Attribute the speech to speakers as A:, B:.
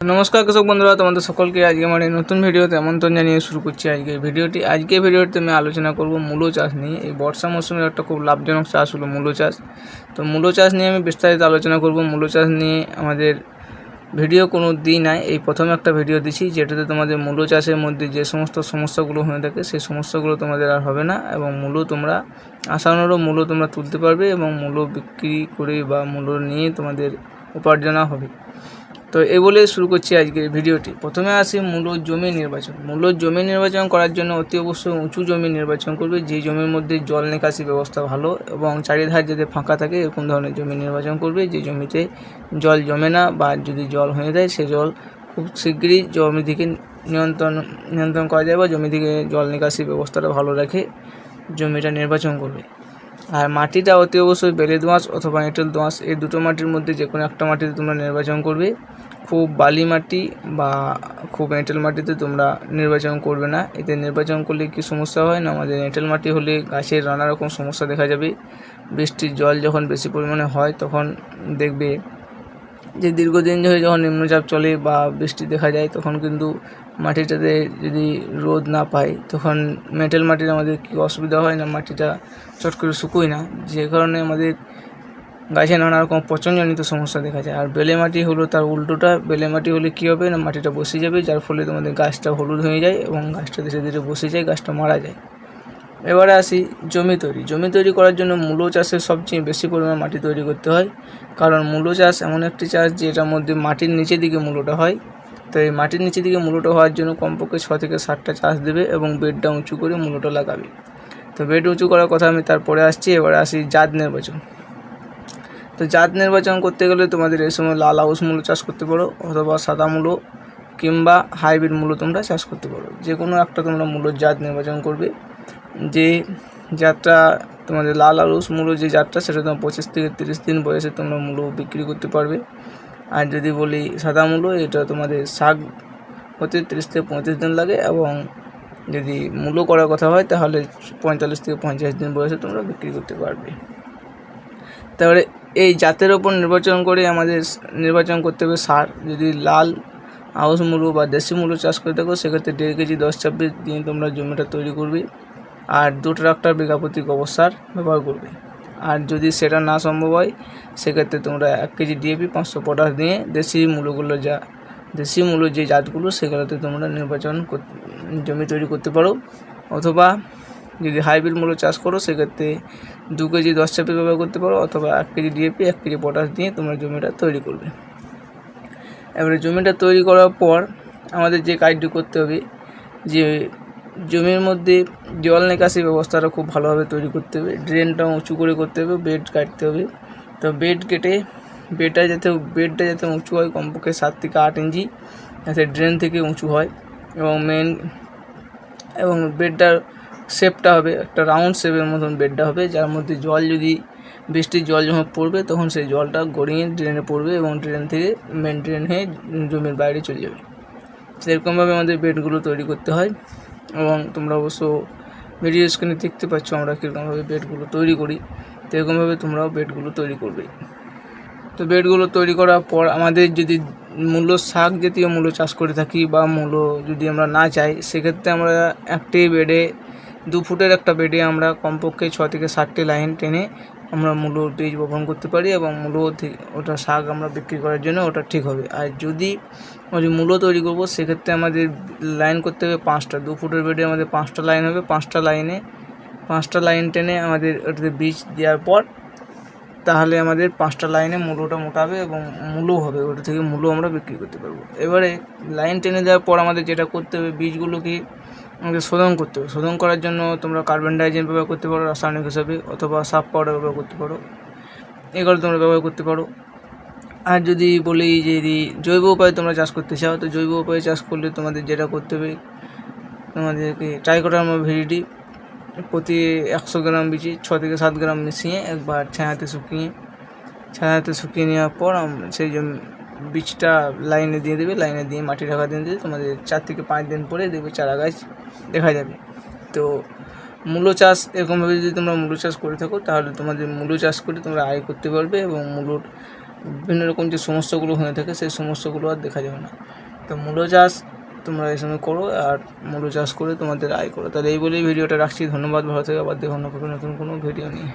A: নমস্কার কৃষক বন্ধুরা, তোমাদের সকলকে আজকে আমার এই নতুন ভিডিওতে আমন্ত্রণ জানিয়ে শুরু করছি আজকে ভিডিওতে আমি আলোচনা করব মূলো চাষ নিয়ে। এই বর্ষা মৌসুমের একটা খুব লাভজনক চাষ হলো মূলো চাষ। তো মূলো চাষ নিয়ে আমি বিস্তারিত আলোচনা করব। মূলো চাষ নিয়ে আমাদের ভিডিও কোনো দিন নাই, এই প্রথমে একটা ভিডিও দিচ্ছি যেটাতে তোমাদের মূলো চাষের মধ্যে যে সমস্ত সমস্যাগুলো হয়ে থাকে সেই সমস্যাগুলো তোমাদের আর হবে না, এবং মূলো তোমরা আশানুরূপ মূলো তোমরা তুলতে পারবে এবং মূলো বিক্রি করে বা মূলো নিয়ে তোমাদের উপার্জন হবে। তো এই বলে শুরু করছি আজকের ভিডিওটি। প্রথমে আসি মূলো জমি নির্বাচন। মূলো জমি নির্বাচন করার জন্য অতি অবশ্যই উঁচু জমি নির্বাচন করবে, যে জমির মধ্যে জল নিকাশি ব্যবস্থা ভালো এবং চারিধার যাতে ফাঁকা থাকে এরকম ধরনের জমি নির্বাচন করবে, যে জমিতে জল জমে না বা যদি জল হয়ে যায় সে জল খুব শীঘ্রই জমি থেকে নিয়ন্ত্রণ করা যায় বা জমি থেকে জল নিকাশি ব্যবস্থাটা ভালো রেখে জমিটা নির্বাচন করবে। আর মাটিটা অতি অবশ্যই বেলে দোআঁশ অথবা এঁটেল দোআঁশ, এই দুটো মাটির মধ্যে যে কোনো একটা মাটিতে তোমরা নির্বাচন করবে। খুব বালি মাটি বা খুব এঁটেল মাটিতে তোমরা নির্বাচন করবে না। এতে নির্বাচন করলে কি সমস্যা হয় না, আমাদের এঁটেল মাটি হলে গাছের নানা রকম সমস্যা দেখা যাবে। বৃষ্টির জল যখন বেশি পরিমাণে হয় তখন দেখবে যে দীর্ঘদিন ধরে যখন নিম্নচাপ চলে বা বৃষ্টি দেখা যায় তখন কিন্তু মাটিটাতে যদি রোদ না পায় তখন মেটেল মাটির আমাদের কী অসুবিধা হয় না, মাটিটা চট করে শুকোয় না, যে কারণে আমাদের গাছে নানা রকম পচনজনিত সমস্যা দেখা যায়। আর বেলে মাটি হলো তার উল্টোটা। বেলে মাটি হলে কী হবে না, মাটিটা বসে যাবে, যার ফলে তোমাদের গাছটা হলুদ হয়ে যায় এবং গাছটা ধীরে ধীরে বসে যায়, গাছটা মারা যায়। এবারে আসি জমি তৈরি করার জন্য মূলো চাষের সবচেয়ে বেশি পরিমাণ মাটি তৈরি করতে হয়, কারণ মূলো চাষ এমন একটি চাষ যেটার মধ্যে মাটির নিচের দিকে মূলোটা হয়। তো এই মাটির নিচের দিকে মূলোটা হওয়ার জন্য কমপক্ষে 6 থেকে 7টা চাষ দেবে এবং বেডটা উঁচু করে মূলোটা লাগাবে। তো বেড উঁচু করার কথা আমি তারপরে আসছি। এবারে আসি জাত নির্বাচন। তো জাত নির্বাচন করতে গেলে তোমাদের এই সময় লাল আউশ মূলো চাষ করতে পারো অথবা সাদা মূলো কিংবা হাইব্রিড মূলো তোমরা চাষ করতে পারো। যে কোনো একটা তোমরা মূলোর জাত নির্বাচন করবে। যে জাতটা তোমাদের লাল আউশ মূলো যে জাতটা সেটা তোমার 25 থেকে 30 দিন বয়সে তোমরা মূলো বিক্রি করতে পারবে। আর যদি বলি সাদা মূলো, এটা তোমাদের শাক হতে 30 থেকে 35 দিন লাগে, এবং যদি মূলো করার কথা হয় তাহলে 45 থেকে 50 দিন বয়সে তোমরা বিক্রি করতে পারবে। তারপরে এই জাতের ওপর নির্বাচন করে আমাদের নির্বাচন করতে হবে সার। যদি লাল আউশ মূলো বা দেশি মূলো চাষ করে থাকো সেক্ষেত্রে 1.5 কেজি 10-26 দিয়ে তোমরা জমিটা তৈরি করবে, আর 2 ট্রাক্টর বিঘা প্রতি গোবর সার ব্যবহার করবে। আর যদি সেটা না সম্ভব হয় সেক্ষেত্রে তোমরা 1 কেজি ডিএপি 500 পটাশ দিয়ে দেশি মূলো যে জাতগুলো সেগুলোতে তোমরা জমি তৈরি করতে পারো। অথবা যদি হাইব্রিড মূলো চাষ করো সেক্ষেত্রে 2 কেজি 10-26 ব্যবহার করতে পারো, অথবা 1 কেজি ডিএপি 1 কেজি পটাশ দিয়ে তোমরা জমিটা তৈরি করবে। এবারে জমিটা তৈরি করার পর আমাদের যে কাজটি করতে হবে, যে জমির মধ্যে জল নিকাশি ব্যবস্থাটা খুব ভালোভাবে তৈরি করতে হবে। ড্রেনটা উঁচু করে করতে হবে, বেড কাটতে হবে। তো বেড কেটে বেডটা যাতে উঁচু হয় কমপক্ষে 7 থেকে 8 ইঞ্চি, যাতে ড্রেন থেকে উঁচু হয়, এবং বেডটার শেপটা হবে একটা রাউন্ড শেপের মতন বেডটা হবে, যার মধ্যে বৃষ্টির জল যখন পড়বে তখন সেই জলটা গড়িয়ে ড্রেনে পড়বে এবং ড্রেন থেকে মেন ড্রেন হয়ে জমির বাইরে চলে যাবে। সেরকমভাবে আমাদের বেডগুলো তৈরি করতে হয়, এবং তোমরা অবশ্য ভিডিও স্ক্রিনে দেখতে পাচ্ছ আমরা কীরকমভাবে বেডগুলো তৈরি করি। তো এরকমভাবে তোমরাও বেডগুলো তৈরি করবে। তো বেডগুলো তৈরি করার পর আমাদের যদি মূলো শাক জাতীয় মূলো চাষ করে থাকি বা মূলো যদি আমরা না চাই, সেক্ষেত্রে আমরা একটি বেডে 2 ফুটের একটা বেডে আমরা কমপক্ষে 6 থেকে 7টি লাইন টেনে আমরা মূলো বীজ বপন করতে পারি, এবং ওটা শাক আমরা বিক্রি করার জন্য ওটা ঠিক হবে। আর যদি মূলো তৈরি করব সেক্ষেত্রে আমাদের লাইন করতে হবে 5টা। 2 ফুটের বেডে আমাদের 5টা লাইন হবে। 5টা লাইন টেনে আমাদের ওটাতে বীজ দেওয়ার পর তাহলে আমাদের 5টা লাইনে মূলোটা মোটাবে এবং মূলো হবে, ওটা থেকে মূলো আমরা বিক্রি করতে পারবো। এবারে লাইন টেনে দেওয়ার পর আমাদের যেটা করতে হবে, বীজগুলোকে আমাদের শোধন করতে হবে। শোধন করার জন্য তোমরা কার্বন ডাইজিন ব্যবহার করতে পারো রাসায়নিক হিসাবে, অথবা সাফ পাউডার ব্যবহার করতে পারো, এগুলো তোমরা ব্যবহার করতে পারো। আর যদি বলি যে যদি জৈব উপায়ে তোমরা চাষ করতে চাও, তো জৈব উপায়ে চাষ করলে তোমাদের যেটা করতে হবে, তোমাদেরকে ট্রাইকোডার্মা ভিরিডি প্রতি 100 গ্রাম বীজে 6 থেকে 7 গ্রাম মিশিয়ে একবার ছায়াতে শুকিয়ে নেওয়ার পর সেই বীজটা লাইনে দিয়ে দেবে। লাইনে দিয়ে মাটি ঢাকা দিয়ে দেবে। তোমাদের 4 থেকে 5 দিন পরে দেখবে চারা গাছ দেখা যাবে। তো মূলো চাষ এরকমভাবে যদি তোমরা মূলো চাষ করে থাকো তাহলে তোমাদের মূলো চাষ করে তোমরা আয় করতে পারবে, এবং মূলোর বিভিন্ন রকম যে সমস্যাগুলো হয়ে থাকে সেই সমস্যাগুলো আর দেখা যাবে না। তো মূলো চাষ তোমরা এই সময় করো, আর মূলো চাষ করে তোমাদের আয় করো। তাহলে এই বলেই ভিডিওটা রাখছি। ধন্যবাদ, ভালো থেকে আবার দেখো নতুন কোনো ভিডিও নিয়ে।